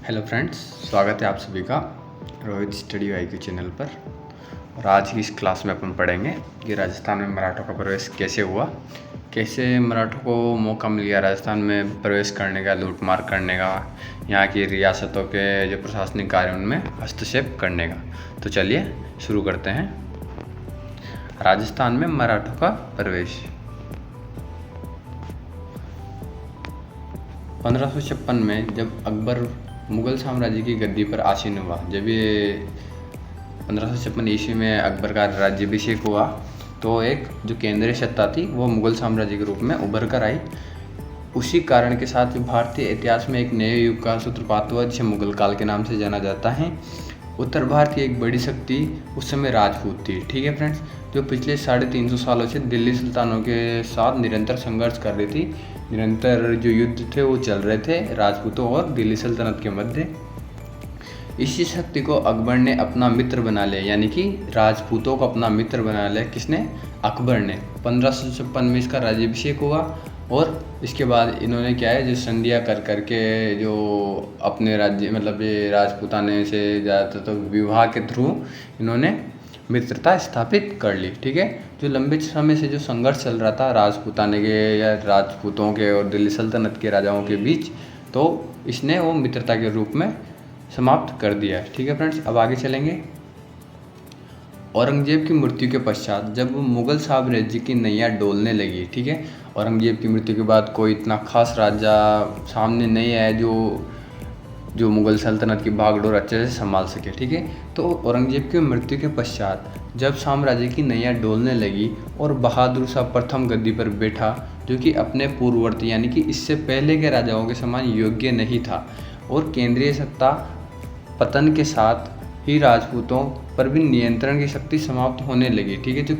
Hello friends, स्वागत है आप सभी का रोहित स्टडी IQ चैनल पर। और आज की इस क्लास में अपन पढ़ेंगे कि राजस्थान में मराठों का प्रवेश कैसे हुआ, कैसे मराठों को मौका मिल गया राजस्थान में प्रवेश करने का, लूटमार करने का, यहाँ की रियासतों के जो प्रशासनिक कार्य उनमें हस्तक्षेप करने का। तो चलिए शुरू करते हैं। राजस्थान में मराठों का प्रवेश 1556 में जब अकबर मुग़ल साम्राज्य की गद्दी पर आसीन हुआ, जब ये 1556 ईस्वी में अकबर का राज्याभिषेक हुआ, तो एक जो केंद्रीय सत्ता थी वो मुग़ल साम्राज्य के रूप में उभर कर आई। उसी कारण के साथ भारतीय इतिहास में एक नए युग का सूत्रपात हुआ, जिसे मुग़ल काल के नाम से जाना जाता है। उत्तर भारत की एक बड़ी शक्ति उस समय राजपूत थी। ठीक है फ्रेंड्स, जो पिछले 350 सालों से दिल्ली सुल्तानों के साथ निरंतर संघर्ष कर रही थी। निरंतर जो युद्ध थे वो चल रहे थे राजपूतों और दिल्ली सल्तनत के मध्य। इसी शक्ति को अकबर ने अपना मित्र बना लिया, यानी कि राजपूतों को अपना मित्र बना लिया। किसने? अकबर ने। 1556 में इसका राज्याभिषेक हुआ और इसके बाद इन्होंने क्या है, जो संधियाँ कर करके जो अपने राज्य मतलब ये राजपूताने से ज़्यादातर तो विवाह के थ्रू इन्होंने मित्रता स्थापित कर ली। ठीक है, जो लंबे समय से जो संघर्ष चल रहा था राजपूताने के या राजपूतों के और दिल्ली सल्तनत के राजाओं के बीच, तो इसने वो मित्रता के रूप में समाप्त कर दिया है। ठीक है फ्रेंड्स, अब आगे चलेंगे। औरंगजेब की मृत्यु के पश्चात जब मुग़ल साम्राज्य की नैया डोलने लगी, ठीक है, औरंगजेब की मृत्यु के बाद कोई इतना खास राजा सामने नहीं आया जो मुग़ल सल्तनत की बागडोर अच्छे से संभाल सके। ठीक है, तो औरंगजेब की मृत्यु के पश्चात जब साम्राज्य की नैया डोलने लगी और बहादुर शाह प्रथम गद्दी पर बैठा, जो कि अपने पूर्ववर्ती यानी कि इससे पहले के राजाओं के समान योग्य नहीं था, और केंद्रीय सत्ता पतन के साथ ही राजपूतों पर भी नियंत्रण की शक्ति समाप्त होने लगी। ठीक है, जो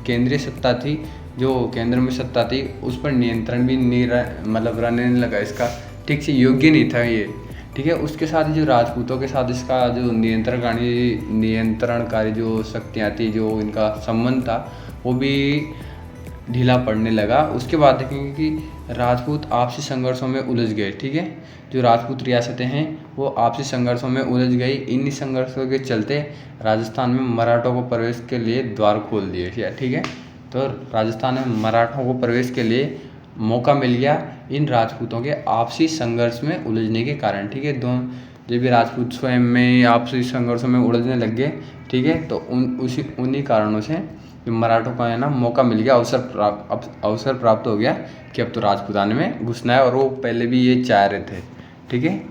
केंद्रीय सत्ता थी, जो केंद्र में सत्ता थी, उस पर नियंत्रण भी नहीं रहने लगा, इसका ठीक से योग्य नहीं था ये। ठीक है, उसके साथ ही जो राजपूतों के साथ इसका जो नियंत्रणकारी जो शक्तियाँ थी, जो इनका संबंध था, वो भी ढीला पड़ने लगा। उसके बाद देखेंगे कि राजपूत आपसी संघर्षों में उलझ गए। ठीक है, जो राजपूत रियासतें हैं वो आपसी संघर्षों में उलझ गई। इन्हीं संघर्षों के चलते राजस्थान में मराठों को प्रवेश के लिए द्वार खोल दिए। ठीक है, तो राजस्थान में मराठों को प्रवेश के लिए मौका मिल गया इन राजपूतों के आपसी संघर्ष में उलझने के कारण। ठीक है, जब भी राजपूत स्वयं में आपसी संघर्षों में उलझने लग गए, ठीक है, तो उन्हीं कारणों से मराठों का है ना मौका मिल गया, अवसर प्राप्त हो गया कि अब तो राजपूताने में घुसना है। और वो पहले भी ये चाह रहे थे। ठीक है,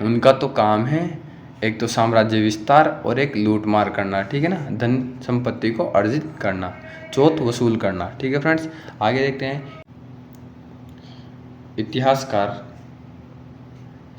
उनका तो काम है एक तो साम्राज्य विस्तार और एक लूटमार करना। ठीक है ना, धन संपत्ति को अर्जित करना, चौथ वसूल करना। ठीक है फ्रेंड्स, आगे देखते हैं। इतिहासकार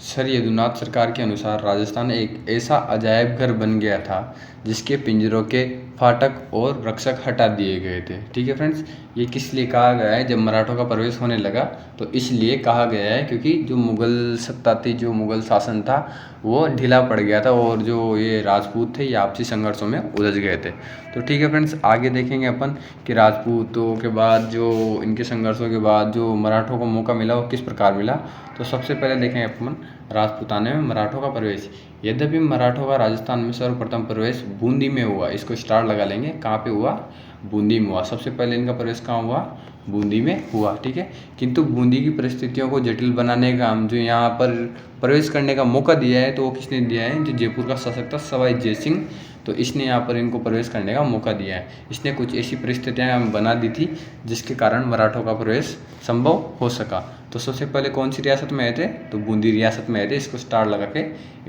सर यदुनाथ सरकार के अनुसार राजस्थान एक ऐसा अजायब घर बन गया था जिसके पिंजरों के फाटक और रक्षक हटा दिए गए थे। ठीक है फ्रेंड्स, ये किस लिए कहा गया है? जब मराठों का प्रवेश होने लगा तो इसलिए कहा गया है क्योंकि जो मुग़ल सत्ता थी, जो मुग़ल शासन था, वो ढीला पड़ गया था और जो ये राजपूत थे ये आपसी संघर्षों में उलझ गए थे। तो ठीक है फ्रेंड्स, आगे देखेंगे अपन कि राजपूतों के बाद जो इनके संघर्षों के बाद जो मराठों को मौका मिला वो किस प्रकार मिला। तो सबसे पहले देखें अपन राजपूताने में मराठों का प्रवेश। यद्यपि मराठों का राजस्थान में सर्वप्रथम प्रवेश बूंदी में हुआ। इसको स्टार लगा लेंगे, कहाँ पे हुआ? बूंदी में हुआ। सबसे पहले इनका प्रवेश कहाँ हुआ? बूंदी में हुआ। ठीक है, किंतु बूंदी की परिस्थितियों को जटिल बनाने का जो यहाँ पर प्रवेश करने का मौका दिया है, तो वो किसने दिया है? जो जयपुर का शासक था सवाई जय सिंह, तो इसने यहाँ पर इनको प्रवेश करने का मौका दिया है। इसने कुछ ऐसी परिस्थितियाँ बना दी थी जिसके कारण मराठों का प्रवेश संभव हो सका। तो सबसे पहले कौन सी रियासत में आए थे? तो बूंदी रियासत में आए थे। इसको स्टार लगा के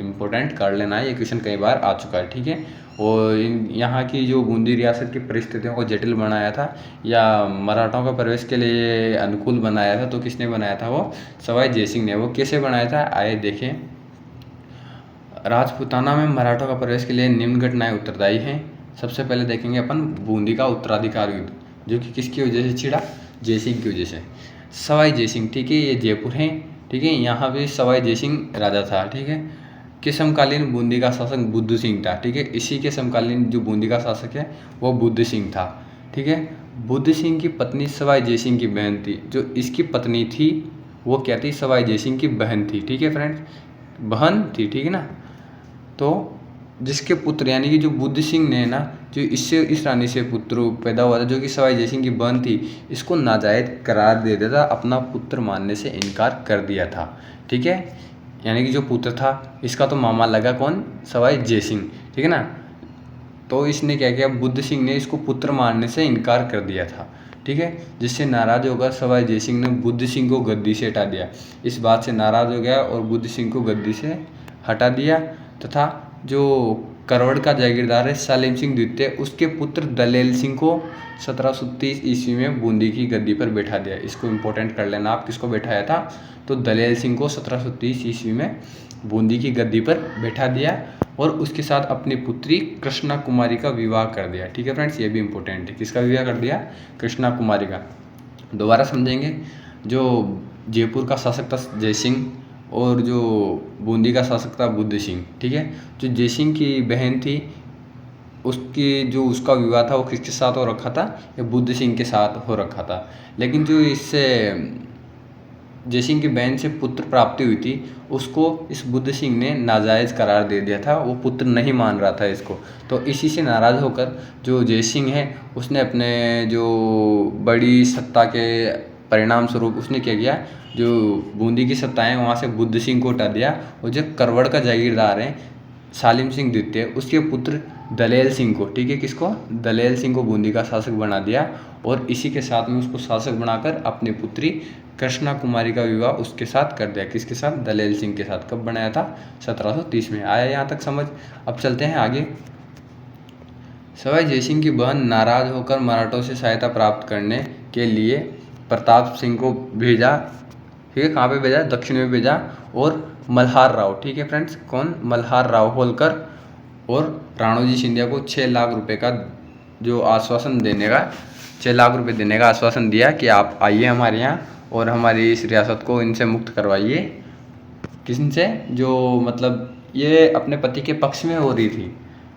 इम्पोर्टेंट कर लेना है, ये क्वेश्चन कई बार आ चुका है। ठीक है, और यहाँ की जो बूंदी रियासत की परिस्थितियों को जटिल बनाया था या मराठों का प्रवेश के लिए अनुकूल बनाया था, तो किसने बनाया था? वो सवाई जय सिंह ने। वो कैसे बनाया था, आइए देखें। राजपूताना में मराठों का प्रवेश के लिए निम्न घटनाएं उत्तरदायी हैं। सबसे पहले देखेंगे अपन बूंदी का उत्तराधिकार युद्ध, जो कि किसकी वजह से छिड़ा? जय सिंह की वजह से। सवाई जय सिंह, ठीक है, ये जयपुर हैं। ठीक है, यहाँ भी सवाई जय सिंह राजा था। ठीक है, के समकालीन बूंदी का शासक बुद्ध सिंह था। ठीक है, इसी के समकालीन जो बूंदी का शासक है वो बुद्ध सिंह था। ठीक है, बुद्ध सिंह की पत्नी सवाई जय सिंह की बहन थी। जो इसकी पत्नी थी वो क्या थी? सवाई जय सिंह की बहन थी। ठीक है फ्रेंड्स, बहन थी, ठीक है ना। तो जिसके पुत्र यानी कि जो बुद्ध सिंह ने ना, जो इससे इस रानी से पुत्र पैदा हुआ था जो कि सवाई जय सिंह की बहन थी, इसको नाजायज करार दे दिया था, अपना पुत्र मानने से इनकार कर दिया था, ठीक है। यानी कि जो पुत्र था इसका तो मामा लगा कौन, सवाई जय सिंह, ठीक है ना। तो इसने क्या किया, बुद्ध सिंह ने इसको पुत्र मानने से इनकार कर दिया था, ठीक है। जिससे नाराज होकर सवाई जय सिंह ने बुद्ध सिंह को गद्दी से हटा दिया। इस बात से नाराज हो गया और बुद्ध सिंह को गद्दी से हटा दिया तथा जो करवड़ का जागीरदार है सालिम सिंह द्वितीय, उसके पुत्र दलेल सिंह को 1730 ईस्वी में बूंदी की गद्दी पर बैठा दिया। इसको इम्पोर्टेंट कर लेना आप, किसको बैठाया था, तो दलेल सिंह को 1730 ईस्वी में बूंदी की गद्दी पर बैठा दिया और उसके साथ अपनी पुत्री कृष्णा कुमारी का विवाह कर दिया, ठीक है फ्रेंड्स। ये भी इम्पोर्टेंट है, किसका विवाह कर दिया, कृष्णा कुमारी का। दोबारा समझेंगे, जो जयपुर का शासक था जय सिंह और जो बूंदी का शासक था बुद्ध सिंह, ठीक है। जो जय सिंह की बहन थी उसकी जो उसका विवाह था वो किसके साथ हो रखा था, या बुद्ध सिंह के साथ हो रखा था। लेकिन जो इससे जय सिंह की बहन से पुत्र प्राप्ति हुई थी उसको इस बुद्ध सिंह ने नाजायज़ करार दे दिया था, वो पुत्र नहीं मान रहा था इसको। तो इसी से नाराज़ होकर जो जय सिंह है उसने अपने जो बड़ी सत्ता के परिणाम स्वरूप उसने क्या किया, जो बूंदी की सत्ता है वहाँ से बुद्ध सिंह को हटा दिया और जो करवड़ का जागीरदार है सालिम सिंह द्वितीय, उसके पुत्र दलेल सिंह को, ठीक है, किसको, दलेल सिंह को बूंदी का शासक बना दिया और इसी के साथ में उसको शासक बनाकर अपनी पुत्री कृष्णा कुमारी का विवाह उसके साथ कर दिया। किसके साथ, दलेल सिंह के साथ। कब बनाया था, 1730 में। आया यहाँ तक समझ। अब चलते हैं आगे। सवाई जय सिंह की बहन नाराज होकर मराठों से सहायता प्राप्त करने के लिए प्रताप सिंह को भेजा, ठीक है, कहाँ पे भेजा, दक्षिण में भेजा, और मल्हार राव, ठीक है फ्रेंड्स, कौन, मल्हार राव होलकर और राणोजी सिंधिया को 6 लाख रुपए का जो आश्वासन देने का 6 लाख रुपए देने का आश्वासन दिया कि आप आइए हमारे यहाँ और हमारी इस रियासत को इनसे मुक्त करवाइए। किससे, जो मतलब ये अपने पति के पक्ष में हो रही थी,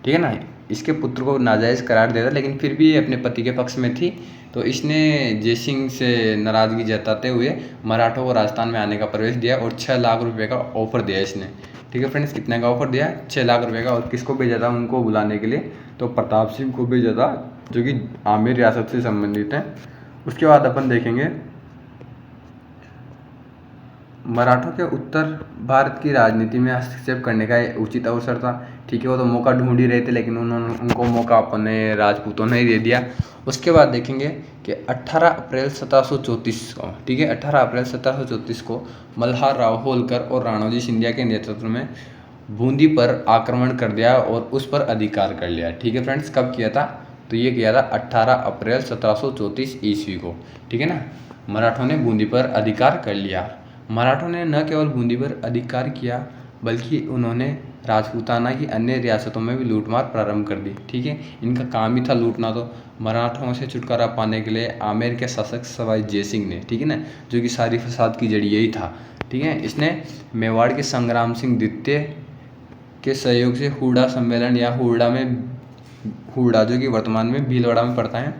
ठीक है ना। इसके पुत्र को नाजायज़ करार दे था लेकिन फिर भी ये अपने पति के पक्ष में थी। तो इसने जय सिंह से नाराज़गी जताते हुए मराठों को राजस्थान में आने का प्रवेश दिया और 6 लाख रुपए का ऑफर दिया इसने, ठीक है फ्रेंड्स। कितने का ऑफर दिया, 6 लाख रुपए का। और किसको भेजा था उनको बुलाने के लिए, तो प्रताप सिंह को भेजा था जो कि आमेर रियासत से संबंधित है। उसके बाद अपन देखेंगे मराठों के उत्तर भारत की राजनीति में हस्तक्षेप करने का उचित अवसर था, ठीक है। वो तो मौका ढूंढ ही रहे थे लेकिन उनको मौका अपने राजपूतों ने ही दे दिया। उसके बाद देखेंगे कि 18 अप्रैल 1734 को, ठीक है, 18 अप्रैल 1734 को मल्हार राव होलकर और राणोजी सिंधिया के नेतृत्व में बूंदी पर आक्रमण कर दिया और उस पर अधिकार कर लिया, ठीक है फ्रेंड्स। कब किया था, तो ये किया था 18 अप्रैल 1734 ईस्वी को, ठीक है ना। मराठों ने बूंदी पर अधिकार कर लिया। मराठों ने न केवल बूंदी पर अधिकार किया बल्कि उन्होंने राजपूताना की अन्य रियासतों में भी लूटमार प्रारंभ कर दी, ठीक है। इनका काम ही था लूटना। तो मराठों से छुटकारा पाने के लिए आमेर के शासक सवाई जय सिंह ने, ठीक है ना, जो कि सारी फसाद की जड़ यही था, ठीक है, इसने मेवाड़ के संग्राम सिंह द्वितीय के सहयोग से हुड़ा सम्मेलन या हुड़ा जो कि वर्तमान में भीलवाड़ा में पड़ता है,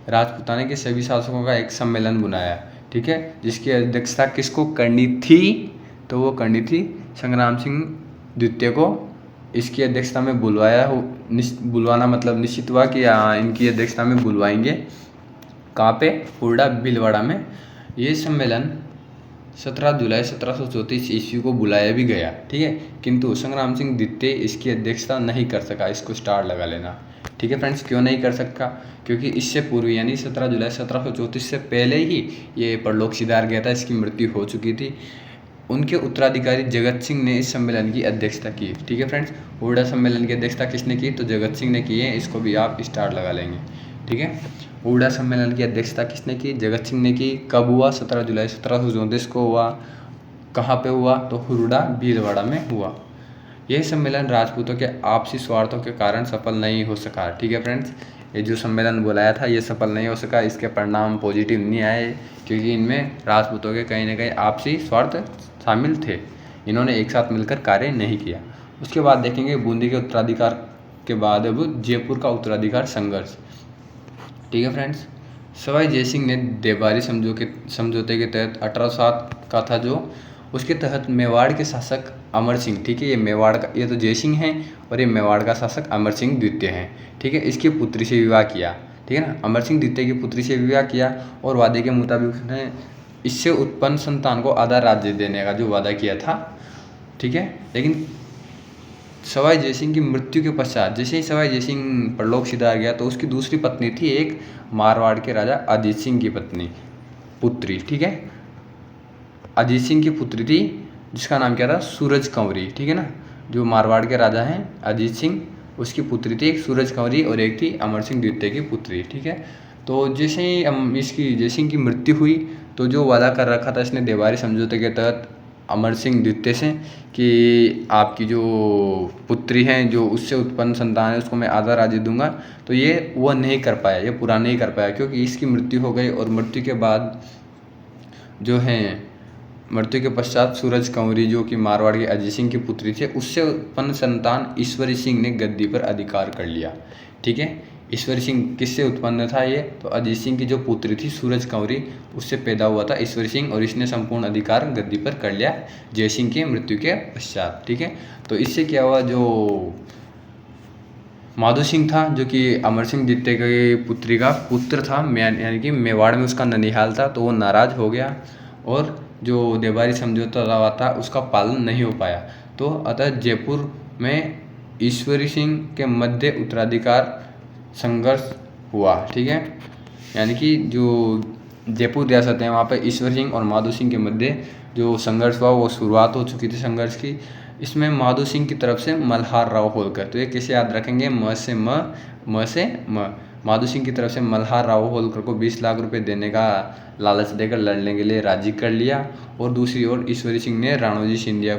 राजपूताना के सभी शासकों का एक सम्मेलन बुलाया, ठीक है, जिसकी अध्यक्षता किसको करनी थी, तो वो करनी थी संग्राम सिंह द्वितीय को। इसकी अध्यक्षता में बुलवाना मतलब निश्चित हुआ कि इनकी अध्यक्षता में बुलवाएंगे। कहाँ पे, हुड़ा भीलवाड़ा में। ये सम्मेलन 17 जुलाई 1734 ईस्वी को बुलाया भी गया, ठीक है, किंतु संग्राम सिंह द्वितीय इसकी अध्यक्षता नहीं कर सका। इसको स्टार लगा लेना, ठीक है फ्रेंड्स। क्यों नहीं कर सका, क्योंकि इससे पूर्व यानी 17 जुलाई 1734 से पहले ही ये परलोक सिधार गया था, इसकी मृत्यु हो चुकी थी। उनके उत्तराधिकारी जगत सिंह ने इस सम्मेलन की अध्यक्षता की, ठीक है फ्रेंड्स। हुड़ा सम्मेलन की अध्यक्षता किसने की, तो जगत सिंह ने की है। इसको भी आप स्टार लगा लेंगे, ठीक है। हुड़ा सम्मेलन की अध्यक्षता किसने की, जगत सिंह ने की। कब हुआ, 17 जुलाई 1734 को हुआ। कहाँ पे हुआ, तो हुड़ा भीलवाड़ा में हुआ। यह सम्मेलन राजपूतों के आपसी स्वार्थों के कारण सफल नहीं हो सका, ठीक है फ्रेंड्स। ये जो सम्मेलन बुलाया था ये सफल नहीं हो सका। इसके परिणाम पॉजिटिव नहीं आए क्योंकि इनमें राजपूतों के कहीं ना कहीं आपसी स्वार्थ शामिल थे। इन्होंने एक साथ मिलकर कार्य नहीं किया। उसके बाद देखेंगे बूंदी के उत्तराधिकार के बाद अब जयपुर का उत्तराधिकार संघर्ष, ठीक है फ्रेंड्स। सवाई जय सिंह ने देवारी समझौते के तहत 1807 का था जो, उसके तहत मेवाड़ के शासक अमर सिंह, ठीक है, ये मेवाड़ का, ये तो जय सिंह है और ये मेवाड़ का शासक अमर सिंह द्वितीय है, ठीक है। इसकी पुत्री से विवाह किया, ठीक है ना, अमर सिंह द्वितीय की पुत्री से विवाह किया और वादे के मुताबिक उसने इससे उत्पन्न संतान को आधा राज्य देने का जो वादा किया था, ठीक है। लेकिन सवाई जयसिंह की मृत्यु के पश्चात जैसे ही सवाई जयसिंह परलोक सिधार गया तो उसकी दूसरी पत्नी थी एक मारवाड़ के राजा अजीत सिंह की पुत्री, ठीक है। अजीत सिंह की पुत्री थी जिसका नाम क्या था, सूरज कंवरी, ठीक है ना। जो मारवाड़ के राजा हैं अजीत सिंह, उसकी पुत्री थी एक सूरज कंवरी और एक थी अमर सिंह द्वितीय की पुत्री, ठीक है। तो जैसे ही इसकी जयसिंह की मृत्यु हुई तो जो वादा कर रखा था इसने देवारी समझौते के तहत अमर सिंह द्वितीय से कि आपकी जो पुत्री हैं जो उससे उत्पन्न संतान है उसको मैं आधा राज्य दूंगा, तो ये वो नहीं कर पाया, ये पूरा नहीं कर पाया क्योंकि इसकी मृत्यु हो गई। और मृत्यु के बाद जो है मृत्यु के पश्चात सूरज कंवरी जो कि मारवाड़ के अजीत सिंह की पुत्री थे उससे उत्पन्न संतान ईश्वरी सिंह ने गद्दी पर अधिकार कर लिया, ठीक है। ईश्वरी सिंह किससे उत्पन्न था ये, तो अजीत सिंह की जो पुत्री थी सूरज कंवरी उससे पैदा हुआ था ईश्वरी सिंह और इसने संपूर्ण अधिकार गद्दी पर कर लिया जय सिंह की मृत्यु के पश्चात, ठीक है। तो इससे क्या हुआ, जो माधो सिंह था जो कि अमर सिंह द्वितीय की पुत्री का पुत्र था, यानी कि मेवाड़ में उसका ननिहाल था, तो वो नाराज हो गया और जो देवारी समझौता हुआ था उसका पालन नहीं हो पाया। तो अतः जयपुर में ईश्वरी सिंह के मध्य उत्तराधिकार संघर्ष हुआ, ठीक है। यानी कि जो जयपुर रियासत है वहाँ पर ईश्वर सिंह और माधो सिंह के मध्य जो संघर्ष हुआ वो शुरुआत हो चुकी थी संघर्ष की। इसमें माधो सिंह की तरफ से मल्हार राव होलकर, तो ये कैसे याद रखेंगे, म से म। माधो सिंह की तरफ से मल्हार राव होलकर को 20 लाख रुपए देने का लालच देकर लड़ने के लिए राजी कर लिया। और दूसरी ओर ईश्वरी सिंह ने राणोजी सिंधिया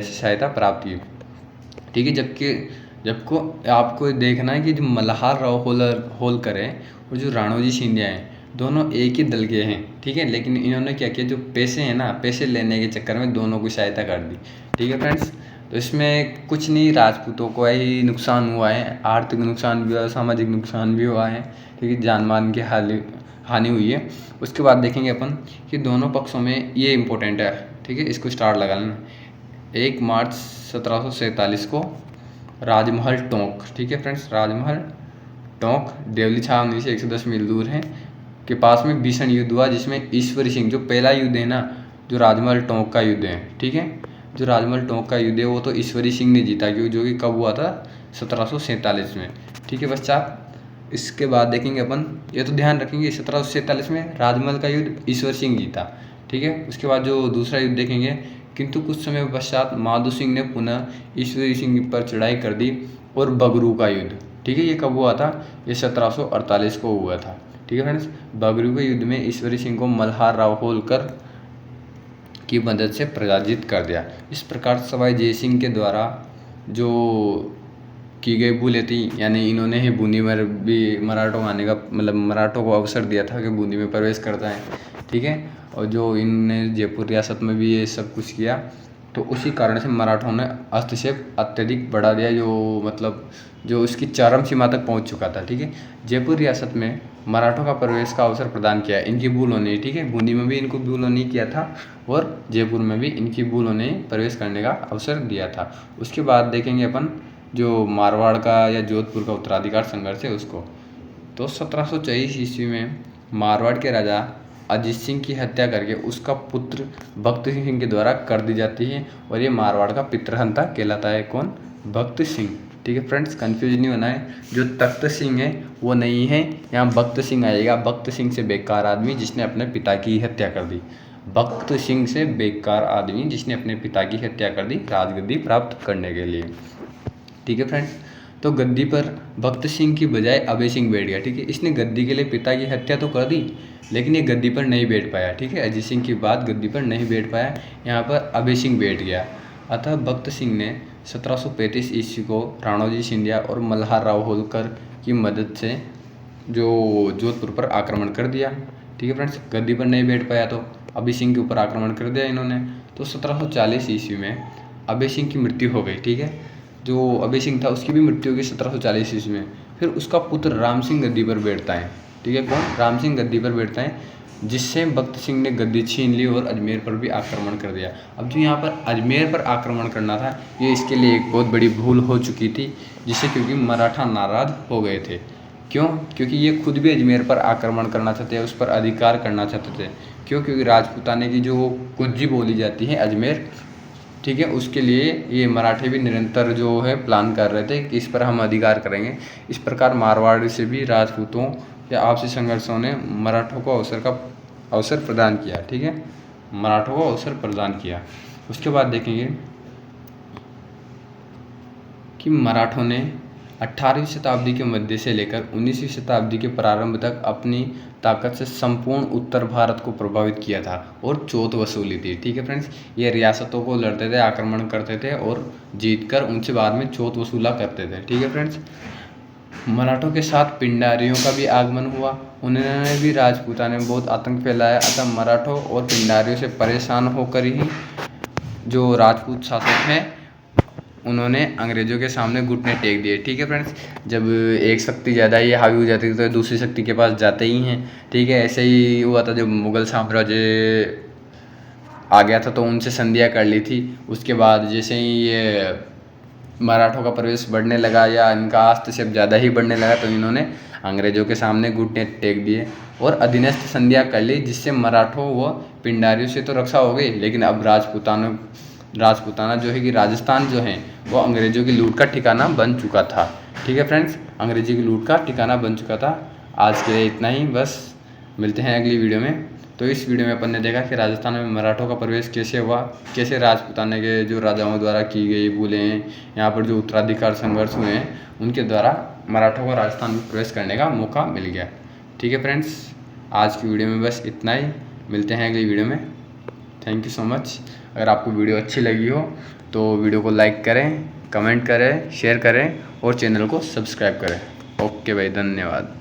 से सहायता प्राप्त की, ठीक है। जबकि आपको देखना है कि जो मल्हार राव होलकर है और जो राणोजी सिंधिया हैं दोनों एक ही दल के हैं, ठीक है। लेकिन इन्होंने क्या किया, जो पैसे हैं ना, पैसे लेने के चक्कर में दोनों को सहायता कर दी, ठीक है फ्रेंड्स। तो इसमें कुछ नहीं, राजपूतों को ही नुकसान हुआ है, आर्थिक नुकसान भी हुआ है, सामाजिक नुकसान भी हुआ है, ठीक है, जान मान की हानि हुई है। उसके बाद देखेंगे अपन कि दोनों पक्षों में ये इम्पोर्टेंट है, ठीक है, इसको स्टार लगा लेना। 1 मार्च 1747 को राजमहल टोंक, ठीक है फ्रेंड्स, राजमहल टोंक देवली छावनी से 110 मील दूर है के पास में भीषण युद्ध हुआ जिसमें ईश्वरी सिंह, जो पहला युद्ध है ना, जो राजमहल टोंक का युद्ध है, ठीक है, जो राजमहल टोंक का युद्ध है वो तो ईश्वरी सिंह ने जीता, क्योंकि जो कि कब हुआ था 1747 में, ठीक है बच्चा। इसके बाद देखेंगे अपन, ये तो ध्यान रखेंगे 1747 में राजमहल का युद्ध ईश्वर सिंह जीता, ठीक है। उसके बाद जो दूसरा युद्ध देखेंगे, किंतु कुछ समय पश्चात माधो सिंह ने पुनः ईश्वरी सिंह पर चढ़ाई कर दी और बगरू का युद्ध, ठीक है, ये कब हुआ था, ये 1748 को हुआ था, ठीक है फ्रेंड्स। बगरू के युद्ध में ईश्वरी सिंह को मल्हार राव होलकर की मदद से पराजित कर दिया। इस प्रकार सवाई जय सिंह के द्वारा जो की गई भूलें थी, यानी इन्होंने ही बूंदी में भी मराठों आने का मतलब मराठों को अवसर दिया था कि बूंदी में प्रवेश करता है, ठीक है। और जो इनने जयपुर रियासत में भी ये सब कुछ किया, तो उसी कारण से मराठों ने हस्तक्षेप अत्यधिक बढ़ा दिया, जो मतलब जो उसकी चरम सीमा तक पहुंच चुका था, ठीक है। जयपुर रियासत में मराठों का प्रवेश का अवसर प्रदान किया, इनकी भूलों ने, ठीक है, बूंदी में भी इनको भूलों ने किया था और जयपुर में भी इनकी भूलों ने प्रवेश करने का अवसर दिया था। उसके बाद देखेंगे अपन जो मारवाड़ का या जोधपुर का उत्तराधिकार संघर्ष है उसको। तो 1724 ईस्वी में मारवाड़ के राजा अजीत सिंह की हत्या करके उसका पुत्र भक्त सिंह के द्वारा कर दी जाती है और ये मारवाड़ का पितृहंता कहलाता है। कौन? भक्त सिंह, ठीक है फ्रेंड्स, कंफ्यूज नहीं होना है। जो तख्त सिंह है वो नहीं है, यहाँ भक्त सिंह आएगा। भक्त सिंह से बेकार आदमी जिसने अपने पिता की हत्या कर दी, भक्त सिंह से बेकार आदमी जिसने अपने पिता की हत्या कर दी राजगद्दी प्राप्त करने के लिए, ठीक है फ्रेंड्स। तो गद्दी पर भक्त सिंह की बजाय अभय सिंह बैठ गया, ठीक है। इसने गद्दी के लिए पिता की हत्या तो कर दी लेकिन ये गद्दी पर नहीं बैठ पाया, ठीक है। अजीत सिंह की बात गद्दी पर नहीं बैठ पाया, यहाँ पर अभय सिंह बैठ गया। अतः भक्त सिंह ने 1735 ईस्वी को राणोजी सिंधिया और मल्हार राव होलकर की मदद से जो जोधपुर पर आक्रमण कर दिया, ठीक है फ्रेंड्स। गद्दी पर नहीं बैठ पाया तो अभय सिंह के ऊपर आक्रमण कर दिया इन्होंने। तो 1740 ईस्वी में अभय सिंह की मृत्यु हो गई, ठीक है। जो अभय सिंह था उसकी भी मृत्यु हो गई 1740 ईस्वी में। फिर उसका पुत्र राम सिंह गद्दी पर बैठता है, ठीक है। कौन? राम सिंह गद्दी पर बैठते हैं, जिससे भगत सिंह ने गद्दी छीन ली और अजमेर पर भी आक्रमण कर दिया। अब जो यहाँ पर अजमेर पर आक्रमण करना था, ये इसके लिए एक बहुत बड़ी भूल हो चुकी थी, जिससे क्योंकि मराठा नाराज हो गए थे। क्यों? क्योंकि ये खुद भी अजमेर पर आक्रमण करना चाहते हैं, उस पर अधिकार करना चाहते थे। क्यों? क्योंकि राजपूताने की जो कुज्जी बोली जाती है अजमेर, ठीक है, उसके लिए ये मराठे भी निरंतर जो है प्लान कर रहे थे कि इस पर हम अधिकार करेंगे। इस प्रकार मारवाड़ से भी राजपूतों या आपसी संघर्षों ने मराठों को अवसर प्रदान किया, ठीक है, मराठों को अवसर प्रदान किया। उसके बाद देखेंगे कि मराठों ने 18वीं शताब्दी के मध्य से लेकर 19वीं शताब्दी के प्रारंभ तक अपनी ताकत से संपूर्ण उत्तर भारत को प्रभावित किया था और चोट वसूली थी, ठीक है फ्रेंड्स। ये रियासतों को लड़ते थे, आक्रमण करते थे और जीतकर उनसे बाद में चोट वसूला करते थे, ठीक है फ्रेंड्स। मराठों के साथ पिंडारियों का भी आगमन हुआ, उन्होंने भी राजपूताने में बहुत आतंक फैलाया। अतः मराठों और पिंडारियों से परेशान होकर ही जो राजपूत शासक हैं उन्होंने अंग्रेज़ों के सामने घुटने टेक दिए, ठीक है फ्रेंड्स। जब एक शक्ति ज़्यादा ही हावी हो जाती है तो दूसरी शक्ति के पास जाते ही हैं, ठीक है। ऐसे ही हुआ था जब मुग़ल साम्राज्य आ गया था तो उनसे संधियाँ कर ली थी। उसके बाद जैसे ही ये मराठों का प्रवेश बढ़ने लगा या इनका हस्तक्षेप ज़्यादा ही बढ़ने लगा तो इन्होंने अंग्रेज़ों के सामने घुटने टेक दिए और अधीनस्थ संधियाँ कर ली, जिससे मराठों व पिंडारियों से तो रक्षा हो गई, लेकिन अब राजपूताना जो है कि राजस्थान जो है वो अंग्रेज़ों की लूट का ठिकाना बन चुका था, ठीक है फ्रेंड्स, अंग्रेज़ी की लूट का ठिकाना बन चुका था। आज के लिए इतना ही, बस मिलते हैं अगली वीडियो में। तो इस वीडियो में अपन ने देखा कि राजस्थान में मराठों का प्रवेश कैसे हुआ, कैसे राजपूताने के जो राजाओं द्वारा की गई भूलें हैं, यहाँ पर जो उत्तराधिकार संघर्ष हुए हैं उनके द्वारा मराठों को राजस्थान में प्रवेश करने का मौका मिल गया, ठीक है फ्रेंड्स। आज की वीडियो में बस इतना ही, मिलते हैं अगली वीडियो में। Thank you so much. अगर आपको वीडियो अच्छी लगी हो तो वीडियो को लाइक करें, कमेंट करें, शेयर करें और चैनल को सब्सक्राइब करें। ओके भाई, धन्यवाद।